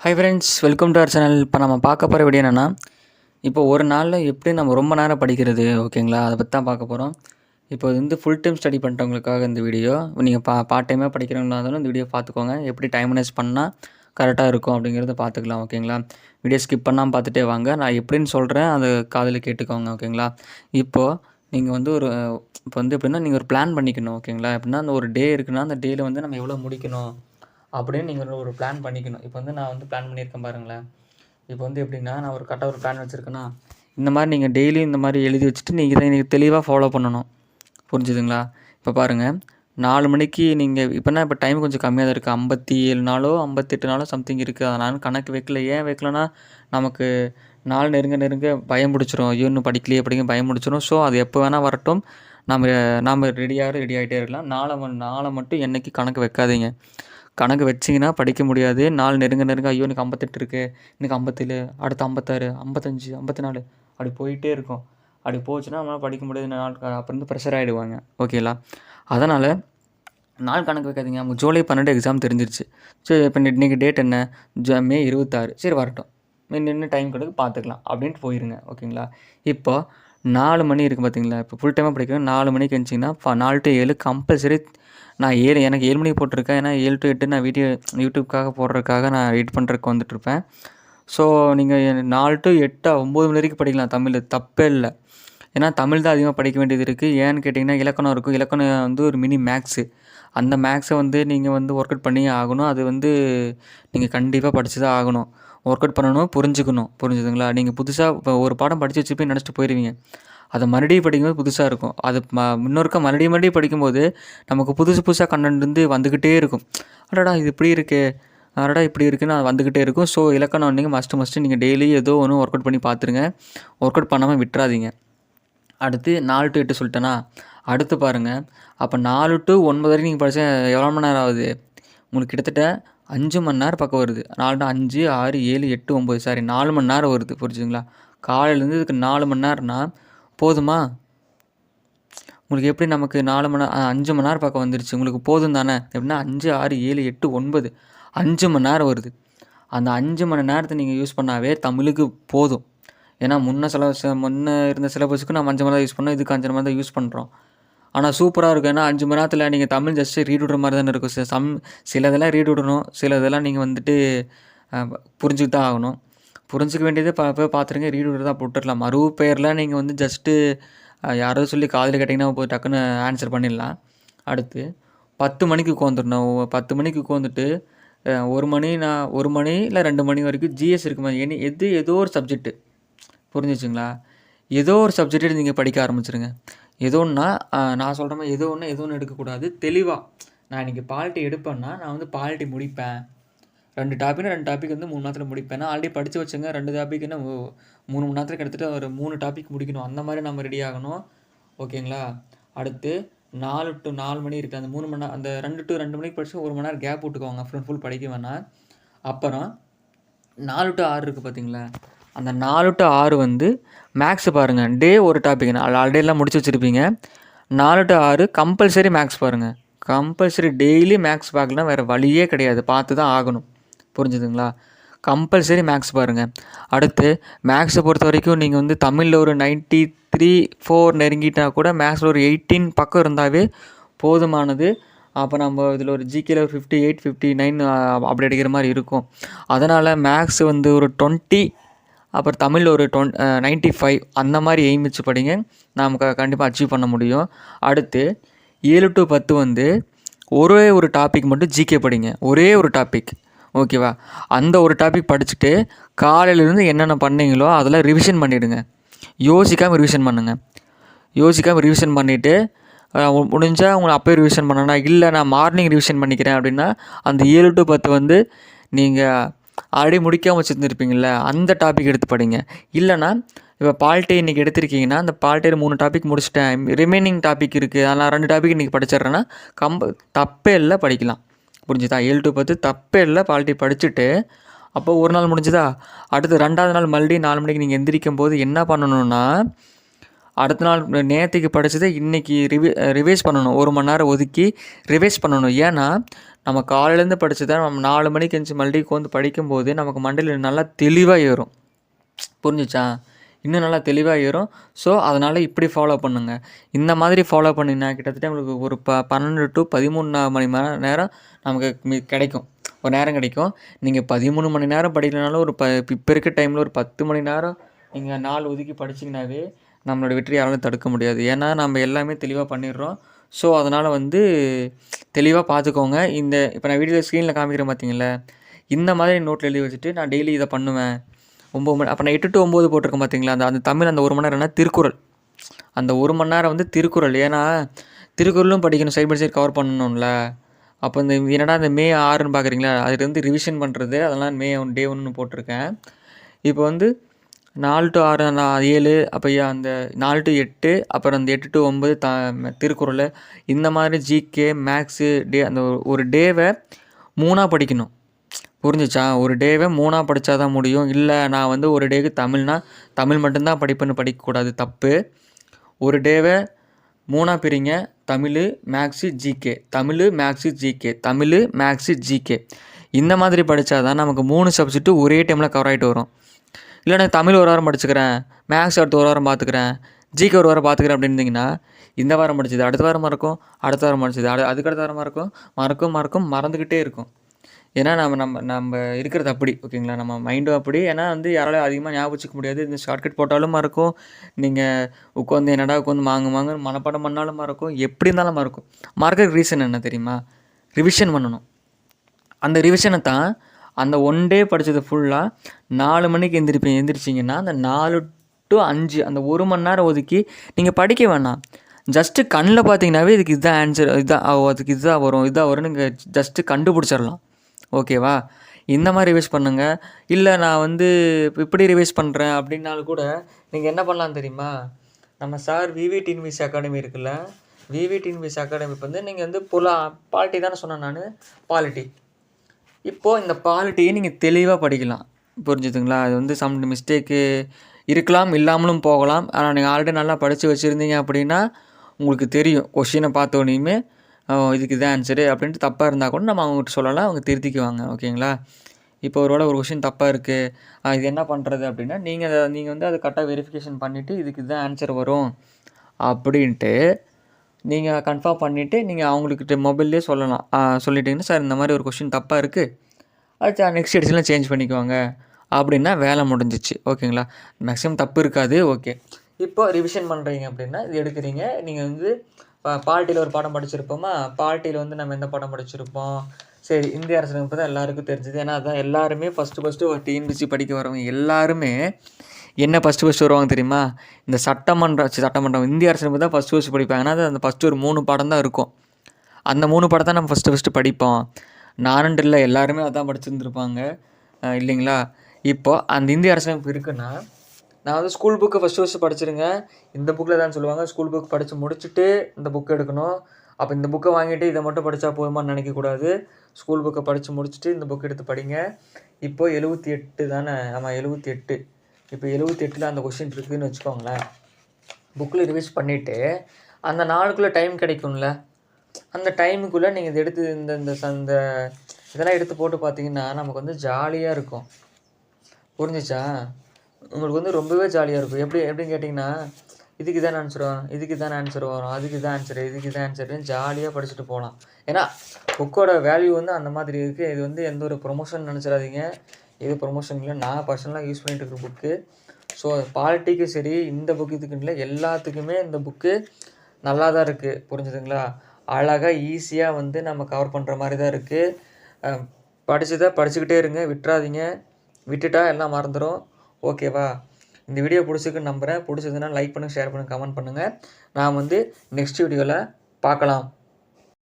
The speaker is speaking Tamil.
High friends, welcome to our channel. இப்போ நம்ம பார்க்க போகிற வீடியோ என்னென்னா, இப்போ ஒரு நாளில் எப்படி நம்ம ரொம்ப நேரம் படிக்கிறது, ஓகேங்களா? அதை பற்றி தான் பார்க்க போகிறோம். இப்போ இது வந்து ஃபுல் டைம் ஸ்டடி பண்ணுறவங்களுக்காக இந்த வீடியோ. நீங்கள் பார்ட் டைமாக படிக்கிறவங்களா இருந்தாலும் இந்த வீடியோ பார்த்துக்கோங்க. எப்படி டைம் மேனேஜ் பண்ணால் கரெக்டாக இருக்கும் அப்படிங்கிறத பார்த்துக்கலாம், ஓகேங்களா? வீடியோ ஸ்கிப் பண்ணாமல் பார்த்துட்டே வாங்க. நான் எப்படின்னு சொல்கிறேன், அதை காதில் கேட்டுக்கோங்க, ஓகேங்களா? இப்போது நீங்கள் வந்து இப்போ வந்து எப்படின்னா, நீங்கள் ஒரு பிளான் பண்ணிக்கணும், ஓகேங்களா? எப்படின்னா, அந்த ஒரு டே இருக்குன்னா, அந்த டேயில் வந்து நம்ம எவ்வளோ முடிக்கணும் அப்படின்னு நீங்கள் ஒரு பிளான் பண்ணிக்கணும். இப்போ வந்து நான் வந்து பிளான் பண்ணியிருக்கேன் பாருங்களேன். இப்போ வந்து எப்படின்னா, நான் ஒரு கரெக்டாக ஒரு பிளான் வச்சுருக்கேன்னா, இந்த மாதிரி நீங்கள் டெய்லியும் இந்த மாதிரி எழுதி வச்சுட்டு நீங்கள் இதை நீங்கள் தெளிவாக ஃபாலோ பண்ணணும். புரிஞ்சுதுங்களா? இப்போ பாருங்கள், 4 மணிக்கு நீங்கள் இப்போனா இப்போ டைம் கொஞ்சம் கம்மியாக தான் இருக்குது. 57 நாளோ 58 நாளோ சம்திங் இருக்குது. அதை நான் கணக்கு வைக்கல. ஏன் வைக்கலன்னா, நமக்கு நாள் நெருங்க நெருங்க பயம் பிடிச்சிரும். ஐயோ இன்னும் படிக்கலையே படிக்க பயம் பிடிச்சிரும். ஸோ அது எப்போ வேணால் வரட்டும். நாம் ரெடி ஆகிட்டே இருக்கலாம். நாளை மட்டும் என்றைக்கு கணக்கு வைக்காதீங்க. கணக்கு வச்சிங்கன்னா படிக்க முடியாது. நாள் நெருங்க நெருங்க ஐயோ எனக்கு 58 இருக்குது, எனக்கு 57, அடுத்து 56, 55, 54 அப்படி போயிட்டே இருக்கும். அப்படி போச்சுன்னா நம்மளால் படிக்க முடியாது. நாள் அப்புறம் வந்து ப்ரெஷர் ஆகிடுவாங்க, ஓகேங்களா? அதனால் நாள் கணக்கு வைக்காதீங்க. நமக்கு ஜூலை 12 எக்ஸாம் தெரிஞ்சிருச்சு. சரி, இப்போ இன்றைக்கி டேட் என்ன? மே 26. சரி வரட்டும், இன்னும் டைம் கொடுக்கு பார்த்துக்கலாம் அப்படின்ட்டு போயிருங்க, ஓகேங்களா? இப்போ 4 மணி இருக்குது பார்த்தீங்களா? இப்போ ஃபுல் டைமாக படிக்கிறேன். 4 மணிக்கு எழுந்திச்சிங்கன்னா 4 to 7 கம்பல்சரி. நான் எனக்கு 7 மணிக்கு போட்டிருக்கேன். ஏன்னா 7 to 8 நான் யூடியூப்காக போடுறதுக்காக நான் எடிட் பண்ணுறதுக்கு வந்துட்டுருப்பேன். ஸோ நீங்கள் 4 to 8 9 மணி வரைக்கும் படிக்கலாம். தமிழ் தப்பே இல்லை. ஏன்னா தமிழ் தான் அதிகமாக படிக்க வேண்டியது இருக்குது. ஏன்னு கேட்டிங்கன்னா, இலக்கணம் இருக்கும். இலக்கணம் வந்து ஒரு மினி மேக்ஸு. அந்த மேக்ஸை வந்து நீங்கள் வந்து ஒர்க் அவுட் பண்ணியே ஆகணும். அது வந்து நீங்கள் கண்டிப்பாக படித்து தான் ஆகணும். ஒர்க் அவுட் பண்ணணும், புரிஞ்சுதுங்களா? நீங்கள் புதுசாக இப்போ ஒரு பாடம் படித்து வச்சுருப்பேன் நினச்சிட்டு போயிடுவீங்க. அதை மறுபடியும் படிக்கும்போது புதுசாக இருக்கும். அது முன்னொருக்கா மறுபடியும் படிக்கும்போது நமக்கு புதுசாக கண்டென்ட் வந்து வந்துக்கிட்டே இருக்கும். அடடா இது இப்படி இருக்கே, அடடா இப்படி இருக்குன்னு அது வந்துக்கிட்டே இருக்கும். ஸோ இலக்கணம் நீங்கள் மஸ்ட்டு நீங்கள் டெய்லி ஏதோ ஒன்று ஒர்க் அவுட் பண்ணி பார்த்துருங்க. ஒர்க் அவுட் பண்ணாமல் விட்டுறாதீங்க. அடுத்து 4 to 8 சொல்லிட்டேன்னா, அடுத்து பாருங்கள். அப்போ 4 to 9 வரைக்கும் நீங்கள் படித்தா எவ்வளோ மணி நேரம் ஆகுது? உங்களுக்கு கிட்டத்தட்ட 5 மணி நேரம் பக்கம் வருது. 4 to 5, 6, 7, 8, 9 சாரி 4 மணி நேரம் வருது, புரிஞ்சுதுங்களா? காலையிலேருந்து இதுக்கு 4 மணி நேரம்னா போதுமா? உங்களுக்கு எப்படி நமக்கு 5 மணி நேரம் பக்கம் வந்துருச்சு. உங்களுக்கு போதும் தானே? எப்படின்னா 5, 6, 7, 8, 9 5 மணி நேரம் வருது. அந்த 5 மணி நேரத்தை நீங்கள் யூஸ் பண்ணாவே தமிழுக்கு போதும். ஏன்னா முன்ன இருந்த சிலபஸுக்கு நம்ம 5 மணி நேரம் யூஸ் பண்ணோம். இதுக்கு 5 மணி நேரம் தான் யூஸ் பண்ணுறோம். ஆனால் சூப்பராக இருக்கும். ஏன்னா 5 மணி நேரத்தில் நீங்கள் தமிழ் ஜஸ்ட்டு ரீட் விடுற மாதிரி தானே இருக்கும். சிலதெல்லாம் ரீட் விடணும், சிலதெல்லாம் நீங்கள் வந்துட்டு புரிஞ்சுக்கிட்டு தான் ஆகணும். புரிஞ்சிக்க வேண்டியது போய் பார்த்துருங்க. ரீட் விடுறதா போட்டுடலாம். மறு பெயரில் நீங்கள் வந்து ஜஸ்ட்டு யாராவது சொல்லி காதில் கேட்டிங்கன்னா போய் டக்குன்னு ஆன்சர் பண்ணிடலாம். அடுத்து 10 மணிக்கு உட்காந்துடணும். 10 மணிக்கு உட்காந்துட்டு 1 மணி இல்லை 2 மணி வரைக்கும் ஜிஎஸ் இருக்குமா? ஏதோ ஒரு சப்ஜெக்ட்டு, புரிஞ்சிச்சுங்களா? ஏதோ ஒரு சப்ஜெக்ட்டு நீங்கள் படிக்க ஆரம்பிச்சிருங்க. ஏதோன்னா நான் சொல்கிற மாதிரி ஏதோ ஒன்று எடுக்கக்கூடாது. தெளிவாக நான் இன்றைக்கி பாலிட்டி எடுப்பேன்னா நான் வந்து பாலிட்டி முடிப்பேன். 2 டாபிக் வந்து 3 மணி நேரத்தில் முடிப்பேன். ஆல்ரெடி படித்து வச்சுங்க. 2 டாபிக்னா 3 மணி நேரத்தில் கிட்டத்தட்ட ஒரு 3 டாபிக் முடிக்கணும். அந்த மாதிரி நம்ம ரெடி ஆகணும், ஓகேங்களா? அடுத்து 4 to 4 மணி இருக்குது. அந்த 3 மணி நேரம், அந்த 2 to 2 மணிக்கு படித்து 1 மணி நேரம் கேப் விட்டுக்கோங்க. ஃபுல் படிக்க வேணாம். அப்புறம் 4 to 6 இருக்குது பார்த்தீங்களா? அந்த 4 to 6 வந்து மேக்ஸ் பாருங்கள். டே ஒரு டாபிக் ஆல்ரெடி எல்லாம் முடிச்சு வச்சுருப்பீங்க. 4 to 6 கம்பல்சரி மேக்ஸ் பாருங்கள். கம்பல்சரி டெய்லி மேக்ஸ் பார்க்கலாம். வேறு வழியே கிடையாது, பார்த்து தான் ஆகணும். புரிஞ்சுதுங்களா? கம்பல்சரி மேக்ஸ் பாருங்கள். அடுத்து மேக்ஸை பொறுத்த வரைக்கும் நீங்கள் வந்து தமிழில் ஒரு 93-4 நெருங்கிட்டால் கூட மேக்ஸில் ஒரு 18 பக்கம் இருந்தாவே போதுமானது. அப்போ நம்ம இதில் ஒரு ஜிகேல ஒரு 58, 59 அப்படி அடிக்கிற மாதிரி இருக்கும். அதனால் மேக்ஸ் வந்து ஒரு 20, அப்புறம் தமிழில் ஒரு 95 அந்த மாதிரி எய்ம் வச்சு படிங்க. நமக்கு கண்டிப்பாக அச்சீவ் பண்ண முடியும். அடுத்து 7 to 10 வந்து ஒரே ஒரு டாபிக் மட்டும் ஜிகே படிங்க. ஒரே ஒரு டாபிக், ஓகேவா? அந்த ஒரு டாபிக் படிச்சுட்டு காலையிலேருந்து என்னென்ன பண்ணீங்களோ அதெல்லாம் ரிவிஷன் பண்ணிவிடுங்க. யோசிக்காமல் ரிவிஷன் பண்ணிவிட்டு முடிஞ்சால் உங்களை அப்போயே ரிவிஷன் பண்ணணும்னா, இல்லை நான் மார்னிங் ரிவிஷன் பண்ணிக்கிறேன் அப்படின்னா அந்த 7 to 10 வந்து நீங்கள் ஆல்ரெடி முடிக்காமல் வச்சுருந்துருப்பீங்கள, அந்த டாபிக் எடுத்து படிங்க. இல்லைனா இப்போ பாலிட்டி இன்றைக்கி எடுத்திருக்கீங்கன்னா அந்த பாலிட்டியில் 3 டாபிக் முடிச்சிட்டேன், ரிமைனிங் டாபிக் இருக்குது, அதனால் 2 டாபிக் இன்றைக்கி படிச்சிட்றேன்னா தப்பே இல்லை, படிக்கலாம். புரிஞ்சுதா? 7 to 10 தப்பே இல்லை. பாலிட்டி படிச்சுட்டு அப்போ ஒரு நாள் முடிஞ்சுதா? அடுத்து 2வது நாள் மறுபடியும் 4 மணிக்கு நீங்கள் எந்திரிக்கும் போது என்ன பண்ணணுன்னா, அடுத்த நாள் நேற்றுக்கு படித்ததை இன்றைக்கி ரிவைஸ் பண்ணணும். 1 மணி நேரம் ஒதுக்கி ரிவைஸ் பண்ணணும். ஏன்னா நம்ம காலையிலேருந்து படித்ததை நம்ம 4 மணிக்கு எந்திரிச்சு மறுபடியும் உட்காந்து படிக்கும்போது நமக்கு மண்டையில் நல்லா தெளிவாக ஏறும். புரிஞ்சுச்சா? இன்னும் நல்லா தெளிவாக ஏறும். ஸோ அதனால் இப்படி ஃபாலோ பண்ணுங்கள். இந்த மாதிரி ஃபாலோ பண்ணிங்கன்னா கிட்டத்தட்ட உங்களுக்கு ஒரு 12 to 13 மணி நேரம் நமக்கு கிடைக்கும். ஒரு நேரம் கிடைக்கும். நீங்கள் 13 மணி நேரம் படிக்கலனாலும் இப்போ இருக்க டைமில் ஒரு 10 மணி நேரம் நீங்கள் நாள் ஒதுக்கி படிச்சிங்கனாவே நம்மளோட வெற்றி யாராலும் தடுக்க முடியாது. ஏன்னா நம்ம எல்லாமே தெளிவாக பண்ணிடுறோம். ஸோ அதனால் தெளிவாக பார்த்துக்கோங்க. இப்போ நான் வீடியோவில் ஸ்க்ரீனில் காமிக்கிறேன் பார்த்தீங்களா, இந்த மாதிரி நோட்டில் எழுதி வச்சுட்டு நான் டெய்லி இதை பண்ணுவேன். 9 மணி அப்போ நான் 8 to 9 போட்டிருக்கேன் பார்த்தீங்களா, அந்த தமிழ் அந்த 1 மணி நேரம்னா திருக்குறள். அந்த 1 மணி நேரம் திருக்குறள். ஏன்னா திருக்குறளும் படிக்கணும், சைட் பை சைட் கவர் பண்ணணும்ல. அப்போ என்னடா இந்த May 6ன்னு பார்க்குறீங்களா, அதுலேருந்து ரிவிஷன் பண்ணுறது, அதெல்லாம் May Day 1 போட்டிருக்கேன். இப்போ 4 to 6 7, அப்போ அந்த 4 to 8, அப்புறம் அந்த 8 to 9 திருக்குறள். இந்த மாதிரி ஜிகே மேக்ஸு அந்த ஒரு டேவை 3ஆக படிக்கணும். புரிஞ்சிச்சா? ஒரு டேவை 3ஆக படித்தா தான் முடியும். இல்லை நான் ஒரு டேக்கு தமிழ் மட்டும்தான் படிப்பேன்னு படிக்கக்கூடாது, தப்பு. ஒரு டேவை 3ஆக பிரிங்க. Tamil, maths, GK, Tamil, maths, GK, Tamil, maths, GK. இந்த மாதிரி படித்தா தான் நமக்கு 3 சப்ஜெக்ட்டு ஒரே டைமில் கவர் ஆகிட்டு வரும். இல்லை நான் தமிழ் ஒரு வாரம் படிச்சுக்கிறேன், மேக்ஸ் அடுத்த ஒரு வாரம் பார்த்துக்கிறேன், ஜிகே ஒரு வாரம் பார்த்துக்கிறேன் அப்படின்னிங்கன்னா இந்த வாரம் படிச்சது அடுத்த வாரம் மறக்கும், அடுத்த வாரம் படிச்சது அதுக்கடுத்த வாரம் மறந்துக்கிட்டே இருக்கும். ஏன்னா நம்ம இருக்கிறது அப்படி, ஓகேங்களா? நம்ம மைண்டும் அப்படி. ஏன்னா யாராலும் அதிகமாக ஞாபகம் வச்சுக்க முடியாது. இந்த ஷார்ட்கட் போட்டாலும் மறக்கும். நீங்கள் உட்காந்து மாங்குன்னு மனப்பாடம் பண்ணாலும் மறக்கும். எப்படி இருந்தாலும் மறக்கும். மறக்கிறதுக்கு ரீசன் என்ன தெரியுமா? ரிவிஷன் பண்ணணும். அந்த ரிவிஷனை தான் அந்த 1 டே படித்தது ஃபுல்லாக 4 மணிக்கு எந்திரிச்சிங்கன்னா அந்த 4 to 5 அந்த 1 மணி நேரம் ஒதுக்கி நீங்கள் படிக்க வேணாம். ஜஸ்ட்டு கண்ணில் பார்த்தீங்கன்னாவே இதுக்கு இதுதான் ஆன்சர், அதுக்கு இதுதான் வரும்னு நீங்கள் ஜஸ்ட்டு கண்டுபிடிச்சிடலாம். ஓகேவா? இந்த மாதிரி ரிவைஸ் பண்ணுங்கள். இல்லை நான் இப்படி ரிவைஸ் பண்ணுறேன் அப்படின்னாலும் கூட நீங்கள் என்ன பண்ணலாம் தெரியுமா? நம்ம சார் விவி டிஎன்பிஎஸ்சி அகாடமி இருக்குல்ல, விவி டிஎன்பிஎஸ்சி அகாடமிக்கு நீங்கள் பாலிட்டி தானே சொன்னேன் நான், பாலிட்டி. இப்போது இந்த பாலிட்டியை நீங்கள் தெளிவாக படிக்கலாம். புரிஞ்சுதுங்களா? அது சம் மிஸ்டேக்கு இருக்கலாம், இல்லாமலும் போகலாம். ஆனால் நீங்கள் ஆல்ரெடி நல்லா படித்து வச்சுருந்தீங்க அப்படின்னா உங்களுக்கு தெரியும். கொஷினை பார்த்தோன்னே இதுக்கு இதான் ஆன்சரு அப்படின்ட்டு தப்பாக இருந்தால் கூட நம்ம அவங்ககிட்ட சொல்லலாம், அவங்க திருத்திக்குவாங்க. ஓகேங்களா? இப்போ ஒரு கொஷின் தப்பாக இருக்குது, இது என்ன பண்ணுறது அப்படின்னா நீங்கள் அதை கரெக்டாக வெரிஃபிகேஷன் பண்ணிவிட்டு இதுக்கு இதுதான் ஆன்சர் வரும் அப்படின்ட்டு நீங்கள் கன்ஃபார்ம் பண்ணிவிட்டு நீங்கள் அவங்கக்கிட்ட மொபைல்லே சொல்லலாம். சொல்லிட்டீங்கன்னா சார் இந்த மாதிரி ஒரு கொஷின் தப்பாக இருக்குது, அது நெக்ஸ்ட் எடிஷனில் சேஞ்ச் பண்ணிக்குவாங்க அப்படின்னா வேலை முடிஞ்சிச்சு. ஓகேங்களா? மேக்ஸிமம் தப்பு இருக்காது. ஓகே, இப்போ ரிவிஷன் பண்ணுறீங்க அப்படின்னா இது எடுக்கிறீங்க. நீங்கள் பாலிட்டியில் ஒரு பாடம் படிச்சிருப்போமா, பாலிட்டியில் நம்ம எந்த பாடம் படிச்சிருப்போம்? சரி, இந்திய அரசியலமைப்பு தான் எல்லாருக்கும் தெரிஞ்சது. ஏன்னா அதான் எல்லாருமே ஃபஸ்ட்டு ஒரு டிஎன்பிஎஸ்சி படிக்க வரவங்க எல்லாருமே என்ன ஃபஸ்ட்டு வருவாங்க தெரியுமா? இந்த சட்டமன்றம் இந்திய அரசியலமைப்பு தான் ஃபஸ்ட்டு படிப்பாங்க. ஏன்னா அந்த ஃபஸ்ட்டு ஒரு 3 பாடம் தான் இருக்கும். அந்த 3 பாடம் தான் நம்ம ஃபஸ்ட்டு படிப்போம். நானுண்டு இல்லை, எல்லாருமே அதான் படிச்சுருந்துருப்பாங்க இல்லைங்களா? இப்போது அந்த இந்திய அரசியலமைப்பு இருக்குன்னா நான் ஸ்கூல் புக்கு ஃபஸ்ட்டு படிச்சிருங்க. இந்த புக்கில் தான் சொல்லுவாங்க, ஸ்கூல் புக் படித்து முடிச்சுட்டு இந்த புக்கு எடுக்கணும். அப்போ இந்த புக்கை வாங்கிட்டு இதை மட்டும் படித்தா போதுமான்னு நினைக்கக்கூடாது. ஸ்கூல் புக்கை படித்து முடிச்சுட்டு இந்த புக் எடுத்து படிங்க. இப்போது 78 தானே? ஆமாம், 78. இப்போ 78ல் அந்த கொஷின் இருக்குதுன்னு வச்சுக்கோங்களேன். புக்கில் ரிவைஸ் பண்ணிவிட்டு அந்த நாளுக்குள்ளே டைம் கிடைக்கும்ல, அந்த டைமுக்குள்ளே நீங்கள் இதை எடுத்து இந்த இதெல்லாம் எடுத்து போட்டு பார்த்தீங்கன்னா நமக்கு ஜாலியாக இருக்கும். புரிஞ்சிச்சா? உங்களுக்கு ரொம்பவே ஜாலியாக இருக்கும். எப்படின்னு கேட்டிங்கன்னா இதுக்கு தான் ஆன்சர் வரும், அதுக்கு தான் ஆன்சரு, இதுக்கு தான் ஆன்சருன்னு ஜாலியாக படிச்சுட்டு போகலாம். ஏன்னா புக்கோட வேல்யூ அந்த மாதிரி இருக்குது. இது எந்த ஒரு ப்ரொமோஷன் நினச்சிடாதீங்க. இது ப்ரொமோஷன் இல்லை, நான் பர்சனலாக யூஸ் பண்ணிகிட்டு இருக்கிற புக்கு. ஸோ பாலிட்டிக்கு சரி, இந்த புக்கு இதுக்குன்னு இல்லை, எல்லாத்துக்குமே இந்த புக்கு நல்லா தான் இருக்குது. புரிஞ்சுதுங்களா? அழகாக ஈஸியாக நம்ம கவர் பண்ணுற மாதிரி தான் இருக்குது. படிச்சுக்கிட்டே இருங்க, விட்டுறாதீங்க. விட்டுட்டா எல்லாம் மறந்துடும். ஓகேவா? இந்த வீடியோ பிடிச்சிருக்குன்னு நம்புகிறேன். பிடிச்சதுன்னா லைக் பண்ணுங்கள், ஷேர் பண்ணுங்கள், கமெண்ட் பண்ணுங்கள். நான் நெக்ஸ்ட் வீடியோவில் பார்க்கலாம்.